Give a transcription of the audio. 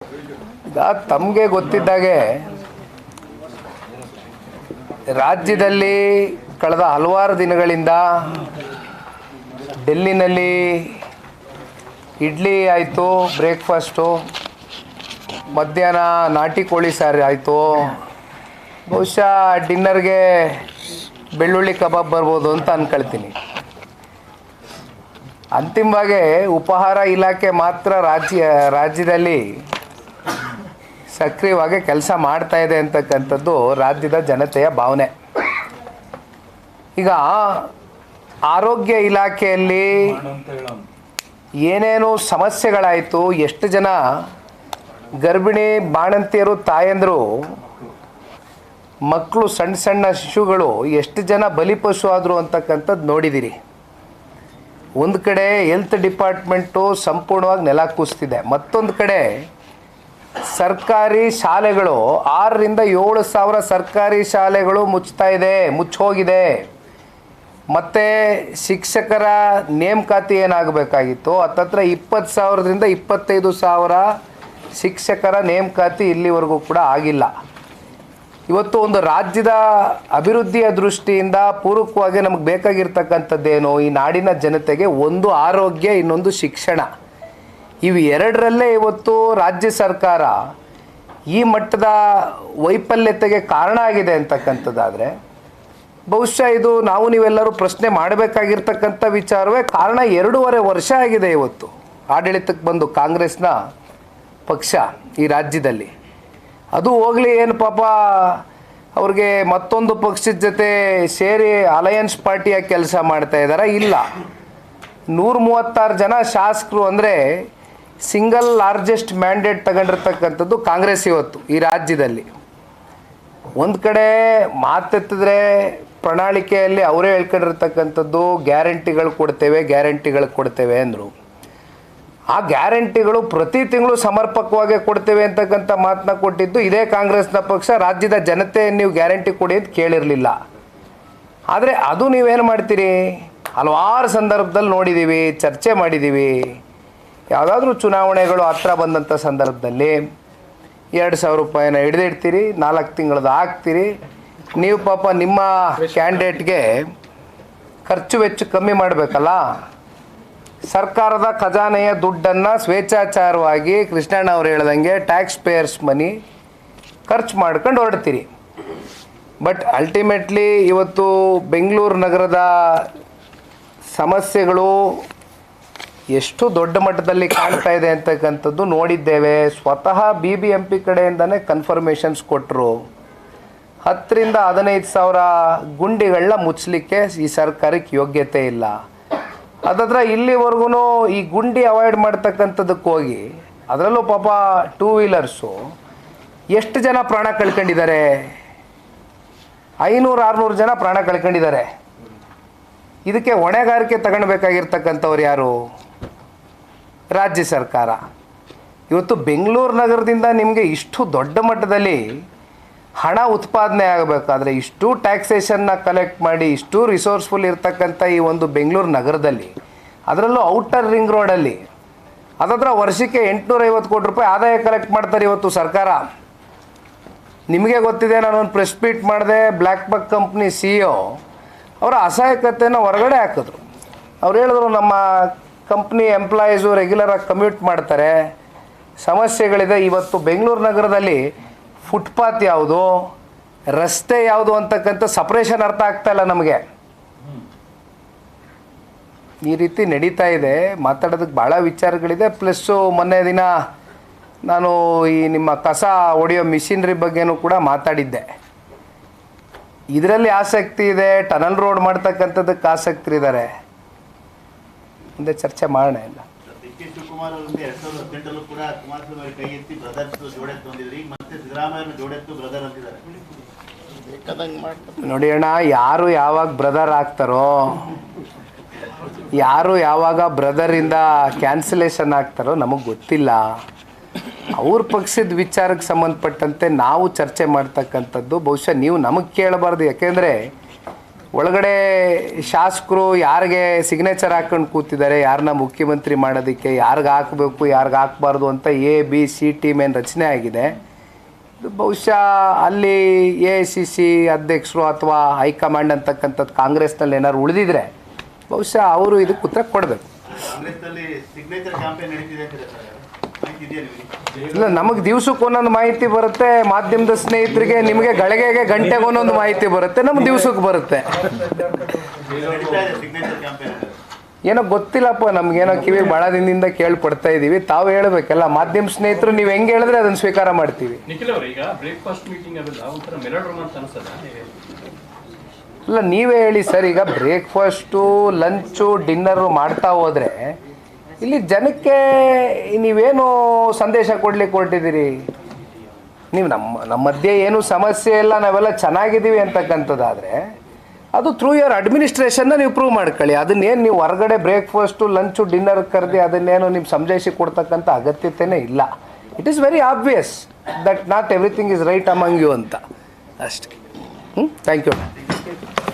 ಈಗ ತಮಗೆ ಗೊತ್ತಿದ್ದಾಗೆ ರಾಜ್ಯದಲ್ಲಿ ಕಳೆದ ಹಲವಾರು ದಿನಗಳಿಂದ ಡೆಲ್ಲಿನಲ್ಲಿ ಇಡ್ಲಿ ಆಯಿತು, ಬ್ರೇಕ್ಫಾಸ್ಟು, ಮಧ್ಯಾಹ್ನ ನಾಟಿ ಕೋಳಿ ಸಾರು ಆಯಿತು, ಬಹುಶಃ ಡಿನ್ನರ್ಗೆ ಬೆಳ್ಳುಳ್ಳಿ ಕಬಾಬ್ ಬರ್ಬೋದು ಅಂತ ಅಂದ್ಕೊಳ್ತೀನಿ. ಅಂತಿಮವಾಗಿ ಉಪಹಾರ ಇಲಾಖೆ ಮಾತ್ರ ರಾಜ್ಯದಲ್ಲಿ ಸಕ್ರಿಯವಾಗಿ ಕೆಲಸ ಮಾಡ್ತಾ ಇದೆ ಅಂತಕ್ಕಂಥದ್ದು ರಾಜ್ಯದ ಜನತೆಯ ಭಾವನೆ. ಈಗ ಆರೋಗ್ಯ ಇಲಾಖೆಯಲ್ಲಿ ಏನೇನು ಸಮಸ್ಯೆಗಳಾಯಿತು, ಎಷ್ಟು ಜನ ಗರ್ಭಿಣಿ ಬಾಣಂತಿಯರು, ತಾಯಂದರು, ಮಕ್ಕಳು, ಸಣ್ಣ ಸಣ್ಣ ಶಿಶುಗಳು ಎಷ್ಟು ಜನ ಬಲಿಪಶು ಆದರು ಅಂತಕ್ಕಂಥದ್ದು ನೋಡಿದ್ದೀರಿ. ಒಂದು ಕಡೆ ಹೆಲ್ತ್ ಡಿಪಾರ್ಟ್ಮೆಂಟು ಸಂಪೂರ್ಣವಾಗಿ ನೆಲ ಕೂಸ್ತಿದೆ, ಮತ್ತೊಂದು ಕಡೆ ಸರ್ಕಾರಿ ಶಾಲೆಗಳು 6,000 to 7,000 ಸರ್ಕಾರಿ ಶಾಲೆಗಳು ಮುಚ್ಚೋಗಿದೆ. ಮತ್ತು ಶಿಕ್ಷಕರ ನೇಮಕಾತಿ ಏನಾಗಬೇಕಾಗಿತ್ತು, ಹತ್ತತ್ರ 20,000 to 25,000 ಶಿಕ್ಷಕರ ನೇಮಕಾತಿ ಇಲ್ಲಿವರೆಗೂ ಕೂಡ ಆಗಿಲ್ಲ. ಇವತ್ತು ಒಂದು ರಾಜ್ಯದ ಅಭಿವೃದ್ಧಿಯ ದೃಷ್ಟಿಯಿಂದ ಪೂರಕವಾಗಿ ನಮಗೆ ಬೇಕಾಗಿರ್ತಕ್ಕಂಥದ್ದೇನು, ಈ ನಾಡಿನ ಜನತೆಗೆ ಒಂದು ಆರೋಗ್ಯ, ಇನ್ನೊಂದು ಶಿಕ್ಷಣ. ಇವು ಎರಡರಲ್ಲೇ ಇವತ್ತು ರಾಜ್ಯ ಸರ್ಕಾರ ಈ ಮಟ್ಟದ ವೈಫಲ್ಯತೆಗೆ ಕಾರಣ ಆಗಿದೆ ಅಂತಕ್ಕಂಥದ್ದಾದರೆ ಬಹುಶಃ ಇದು ನಾವು ನೀವೆಲ್ಲರೂ ಪ್ರಶ್ನೆ ಮಾಡಬೇಕಾಗಿರ್ತಕ್ಕಂಥ ವಿಚಾರವೇ. ಕಾರಣ 2.5 ವರ್ಷ ಆಗಿದೆ ಇವತ್ತು ಆಡಳಿತಕ್ಕೆ ಬಂದು ಕಾಂಗ್ರೆಸ್ನ ಪಕ್ಷ ಈ ರಾಜ್ಯದಲ್ಲಿ. ಅದು ಹೋಗಲಿ, ಏನು ಪಾಪ ಅವ್ರಿಗೆ ಮತ್ತೊಂದು ಪಕ್ಷದ ಜೊತೆ ಸೇರಿ ಅಲಯನ್ಸ್ ಪಾರ್ಟಿಯಾಗಿ ಕೆಲಸ ಮಾಡ್ತಾ ಇದ್ದಾರೆ? ಇಲ್ಲ. 136 ಜನ ಶಾಸಕರು ಅಂದರೆ ಸಿಂಗಲ್ ಲಾರ್ಜೆಸ್ಟ್ ಮ್ಯಾಂಡೇಟ್ ತಗೊಂಡಿರ್ತಕ್ಕಂಥದ್ದು ಕಾಂಗ್ರೆಸ್ ಇವತ್ತು ಈ ರಾಜ್ಯದಲ್ಲಿ. ಒಂದು ಕಡೆ ಮಾತೆತ್ತಿದ್ರೆ ಪ್ರಣಾಳಿಕೆಯಲ್ಲಿ ಅವರೇ ಹೇಳ್ಕೊಂಡಿರ್ತಕ್ಕಂಥದ್ದು ಗ್ಯಾರಂಟಿಗಳು ಕೊಡ್ತೇವೆ ಅಂದರು. ಆ ಗ್ಯಾರಂಟಿಗಳು ಪ್ರತಿ ತಿಂಗಳು ಸಮರ್ಪಕವಾಗಿ ಕೊಡ್ತೇವೆ ಅಂತಕ್ಕಂಥ ಮಾತನ್ನ ಕೊಟ್ಟಿದ್ದು ಇದೇ ಕಾಂಗ್ರೆಸ್ನ ಪಕ್ಷ. ರಾಜ್ಯದ ಜನತೆ ನೀವು ಗ್ಯಾರಂಟಿ ಕೊಡಿ ಅಂತ ಕೇಳಿರಲಿಲ್ಲ. ಆದರೆ ಅದು ನೀವೇನು ಮಾಡ್ತೀರಿ, ಹಲವಾರು ಸಂದರ್ಭದಲ್ಲಿ ನೋಡಿದ್ದೀವಿ, ಚರ್ಚೆ ಮಾಡಿದ್ದೀವಿ. ಯಾವುದಾದ್ರೂ ಚುನಾವಣೆಗಳು ಹತ್ರ ಬಂದಂಥ ಸಂದರ್ಭದಲ್ಲಿ 2,000 ರೂಪಾಯಿನ ಹಿಡಿದಿಡ್ತೀರಿ, 4 ತಿಂಗಳದ್ದು ಹಾಕ್ತೀರಿ. ನೀವು ಪಾಪ ನಿಮ್ಮ ಕ್ಯಾಂಡಿಡೇಟ್ಗೆ ಖರ್ಚು ವೆಚ್ಚ ಕಮ್ಮಿ ಮಾಡಬೇಕಲ್ಲ, ಸರ್ಕಾರದ ಖಜಾನೆಯ ದುಡ್ಡನ್ನು ಸ್ವೇಚ್ಛಾಚಾರವಾಗಿ ಕೃಷ್ಣಣ್ಣ ಅವರು ಹೇಳ್ದಂಗೆ ಟ್ಯಾಕ್ಸ್ ಪೇಯರ್ಸ್ ಮನಿ ಖರ್ಚು ಮಾಡ್ಕೊಂಡು ಹೊರಡ್ತೀರಿ. ಬಟ್ ಅಲ್ಟಿಮೇಟ್ಲಿ ಇವತ್ತು ಬೆಂಗಳೂರು ನಗರದ ಸಮಸ್ಯೆಗಳು ಎಷ್ಟು ದೊಡ್ಡ ಮಟ್ಟದಲ್ಲಿ ಕಾಣ್ತಾ ಇದೆ ಅಂತಕ್ಕಂಥದ್ದು ನೋಡಿದ್ದೇವೆ. ಸ್ವತಃ BBMP ಕಡೆಯಿಂದನೇ ಕನ್ಫರ್ಮೇಷನ್ಸ್ ಕೊಟ್ಟರು. 10,000 to 15,000 ಗುಂಡಿಗಳನ್ನ ಮುಚ್ಚಲಿಕ್ಕೆ ಈ ಸರ್ಕಾರಕ್ಕೆ ಯೋಗ್ಯತೆ ಇಲ್ಲ. ಅದಾದ್ರೆ ಇಲ್ಲಿವರೆಗೂ ಈ ಗುಂಡಿ ಅವಾಯ್ಡ್ ಮಾಡ್ತಕ್ಕಂಥದ್ದಕ್ಕೆ ಹೋಗಿ ಅದರಲ್ಲೂ ಪಾಪ 2 ವೀಲರ್ಸು ಎಷ್ಟು ಜನ ಪ್ರಾಣ ಕಳ್ಕೊಂಡಿದ್ದಾರೆ? 500-600 ಜನ ಪ್ರಾಣ ಕಳ್ಕೊಂಡಿದ್ದಾರೆ. ಇದಕ್ಕೆ ಹೊಣೆಗಾರಿಕೆ ತಗೊಳ್ಬೇಕಾಗಿರ್ತಕ್ಕಂಥವ್ರು ಯಾರು? ರಾಜ್ಯ ಸರ್ಕಾರ. ಇವತ್ತು ಬೆಂಗಳೂರು ನಗರದಿಂದ ನಿಮಗೆ ಇಷ್ಟು ದೊಡ್ಡ ಮಟ್ಟದಲ್ಲಿ ಹಣ ಉತ್ಪಾದನೆ ಆಗಬೇಕಾದ್ರೆ, ಇಷ್ಟು ಟ್ಯಾಕ್ಸೇಷನ್ನ ಕಲೆಕ್ಟ್ ಮಾಡಿ, ಇಷ್ಟು ರಿಸೋರ್ಸ್ಫುಲ್ ಇರ್ತಕ್ಕಂಥ ಈ ಒಂದು ಬೆಂಗಳೂರು ನಗರದಲ್ಲಿ, ಅದರಲ್ಲೂ ಔಟರ್ ರಿಂಗ್ ರೋಡಲ್ಲಿ ಅದತ್ರ ವರ್ಷಕ್ಕೆ 850 ಕೋಟಿ ರೂಪಾಯಿ ಆದಾಯ ಕಲೆಕ್ಟ್ ಮಾಡ್ತಾರೆ ಇವತ್ತು ಸರ್ಕಾರ. ನಿಮಗೆ ಗೊತ್ತಿದೆ, ನಾನೊಂದು ಪ್ರೆಸ್ ಮೀಟ್ ಮಾಡಿದೆ, ಬ್ಲ್ಯಾಕ್ ಬಕ್ ಕಂಪ್ನಿ CEO ಅವರ ಅಸಹಾಯಕತೆಯನ್ನು ಹೊರಗಡೆ ಹಾಕಿದ್ರು. ಅವ್ರು ಹೇಳಿದ್ರು, ನಮ್ಮ ಕಂಪ್ನಿ ಎಂಪ್ಲಾಯೀಸು ರೆಗ್ಯುಲರಾಗಿ ಕಮ್ಯೂಟ್ ಮಾಡ್ತಾರೆ, ಸಮಸ್ಯೆಗಳಿದೆ. ಇವತ್ತು ಬೆಂಗಳೂರು ನಗರದಲ್ಲಿ ಫುಟ್ಪಾತ್ ಯಾವುದು, ರಸ್ತೆ ಯಾವುದು ಅಂತಕ್ಕಂಥ ಸಪ್ರೇಷನ್ ಅರ್ಥ ಆಗ್ತಾ ಇಲ್ಲ ನಮಗೆ. ಈ ರೀತಿ ನಡೀತಾ ಇದೆ. ಮಾತಾಡೋದಕ್ಕೆ ಭಾಳ ವಿಚಾರಗಳಿದೆ. ಪ್ಲಸ್ಸು ಮೊನ್ನೆ ದಿನ ನಾನು ಈ ನಿಮ್ಮ ಕಸ ಹೊಡೆಯೋ ಮಿಷಿನ್ರಿ ಬಗ್ಗೆನೂ ಕೂಡ ಮಾತಾಡಿದ್ದೆ. ಇದರಲ್ಲಿ ಆಸಕ್ತಿ ಇದೆ, ಟನಲ್ ರೋಡ್ ಮಾಡ್ತಕ್ಕಂಥದ್ದಕ್ಕೆ ಆಸಕ್ತಿ ಇದ್ದಾರೆ. ಮುಂದೆ ಚರ್ಚೆ ಮಾಡೋಣ. ಇಲ್ಲ ಶಿವಕುಮಾರ್ ಅವರಿಗೆ 2018 ಕೂಡ ಕುಮಾರಸ್ವಾಮಿ ಕೈ ಎತ್ತಿ ಬ್ರದರ್ಸ್ ಜೋಡೆತ್ತು ಅಂದಿದ್ರಿ, ಮತ್ತೆ ಸಿದ್ದರಾಮಯ್ಯನ ಜೋಡೆತ್ತು ಬ್ರದರ್ ಅಂತಿದ್ದಾರೆ. ನೋಡಿ ಅಣ್ಣ, ಯಾರು ಯಾವಾಗ ಬ್ರದರ್ ಆಗ್ತಾರೋ, ಯಾರು ಯಾವಾಗ ಬ್ರದರಿಂದ ಕ್ಯಾನ್ಸಲೇಷನ್ ಆಗ್ತಾರೋ ನಮಗೆ ಗೊತ್ತಿಲ್ಲ. ಅವ್ರ ಪಕ್ಷದ ವಿಚಾರಕ್ಕೆ ಸಂಬಂಧಪಟ್ಟಂತೆ ನಾವು ಚರ್ಚೆ ಮಾಡ್ತಕ್ಕಂಥದ್ದು ಬಹುಶಃ ನೀವು ನಮಗೆ ಕೇಳಬಾರ್ದು. ಯಾಕೆಂದರೆ ಒಳಗಡೆ ಶಾಸಕರು ಯಾರಿಗೆ ಸಿಗ್ನೇಚರ್ ಹಾಕೊಂಡು ಕೂತಿದ್ದಾರೆ, ಯಾರನ್ನ ಮುಖ್ಯಮಂತ್ರಿ ಮಾಡೋದಕ್ಕೆ, ಯಾರಿಗೆ ಹಾಕಬೇಕು ಯಾರಿಗೆ ಹಾಕಬಾರ್ದು ಅಂತ ABC ಟೀಮ್ ಏನು ರಚನೆ ಆಗಿದೆ. ಇದು ಬಹುಶಃ ಅಲ್ಲಿ AICC ಅಧ್ಯಕ್ಷರು ಅಥವಾ ಹೈಕಮಾಂಡ್ ಅಂತಕ್ಕಂಥದ್ದು ಕಾಂಗ್ರೆಸ್ನಲ್ಲಿ ಏನಾದ್ರು ಉಳಿದಿದ್ರೆ ಬಹುಶಃ ಅವರು ಇದಕ್ಕೆ ಉತ್ತರ ಕೊಡಬೇಕು. ಕಾಂಗ್ರೆಸ್ನಲ್ಲಿ ಸಿಗ್ನೇಚರ್ ಕ್ಯಾಂಪೇನ್ ನಡೀತಿದೆ ಅಂತೀರಾ ಸರ್? ಮಾಹಿತಿ ಇದೆಯಾ ನಿಮಗೆ? ಇಲ್ಲ, ನಮಗೆ ದಿವ್ಸಕ್ಕೆ ಒಂದೊಂದು ಮಾಹಿತಿ ಬರುತ್ತೆ, ಮಾಧ್ಯಮದ ಸ್ನೇಹಿತರಿಗೆ ನಿಮಗೆ ಗಳಿಗೆಗೆ ಗಂಟೆಗೆ ಒಂದೊಂದು ಮಾಹಿತಿ ಬರುತ್ತೆ, ನಮ್ಗೆ ದಿವ್ಸಕ್ಕೆ ಬರುತ್ತೆ. ನಡೀತಾ ಇದೆ ಸಿಗ್ನೇಚರ್ ಕ್ಯಾಂಪೇನ್. ಏನೋ ಗೊತ್ತಿಲ್ಲಪ್ಪ, ನಮಗೇನೋ ಕಿವಿಗೆ ಭಾಳ ದಿನದಿಂದ ಕೇಳ್ಪಡ್ತಾ ಇದ್ದೀವಿ. ತಾವು ಹೇಳಬೇಕಲ್ಲ, ಮಾಧ್ಯಮ ಸ್ನೇಹಿತರು ನೀವು ಹೆಂಗೆ ಹೇಳಿದ್ರೆ ಅದನ್ನು ಸ್ವೀಕಾರ ಮಾಡ್ತೀವಿ. ನಿಖಿಲ್ ಅವರು ಈಗ ಬ್ರೇಕ್ಫಾಸ್ಟ್ ಮೀಟಿಂಗ್ ಅವೆಲ್ಲ ಒಂಥರ ಮೆಲೋಡ್ರಾಮಾ ಅಂತ ಅನ್ಸಲ್ಲ? ಇಲ್ಲ, ನೀವೇ ಹೇಳಿ ಸರ್. ಈಗ ಬ್ರೇಕ್ಫಾಸ್ಟು, ಲಂಚು, ಡಿನ್ನರು ಮಾಡ್ತಾ ಹೋದರೆ ಇಲ್ಲಿ ಜನಕ್ಕೆ ನೀವೇನು ಸಂದೇಶ ಕೊಡ್ಲಿಕ್ಕೆ ಹೊರಟಿದ್ದೀರಿ? ನೀವು ನಮ್ಮ ಮಧ್ಯೆ ಏನು ಸಮಸ್ಯೆ ಇಲ್ಲ, ನಾವೆಲ್ಲ ಚೆನ್ನಾಗಿದ್ದೀವಿ ಅಂತಕ್ಕಂಥದ್ದಾದರೆ ಅದು ಥ್ರೂ ಯುವರ್ ಅಡ್ಮಿನಿಸ್ಟ್ರೇಷನ್ನ ನೀವು ಪ್ರೂವ್ ಮಾಡ್ಕೊಳ್ಳಿ. ಅದನ್ನೇನು ನೀವು ಹೊರಗಡೆ ಬ್ರೇಕ್ಫಾಸ್ಟು, ಲಂಚು, ಡಿನ್ನರ್ ಕರೆದು ಅದನ್ನೇನು ನೀವು ಸಂಜಯಿಸಿ ಕೊಡ್ತಕ್ಕಂಥ ಅಗತ್ಯತೆಯೇ ಇಲ್ಲ. It is very obvious that not everything is right among you ಅಂತ ಅಷ್ಟೇ. Thank you.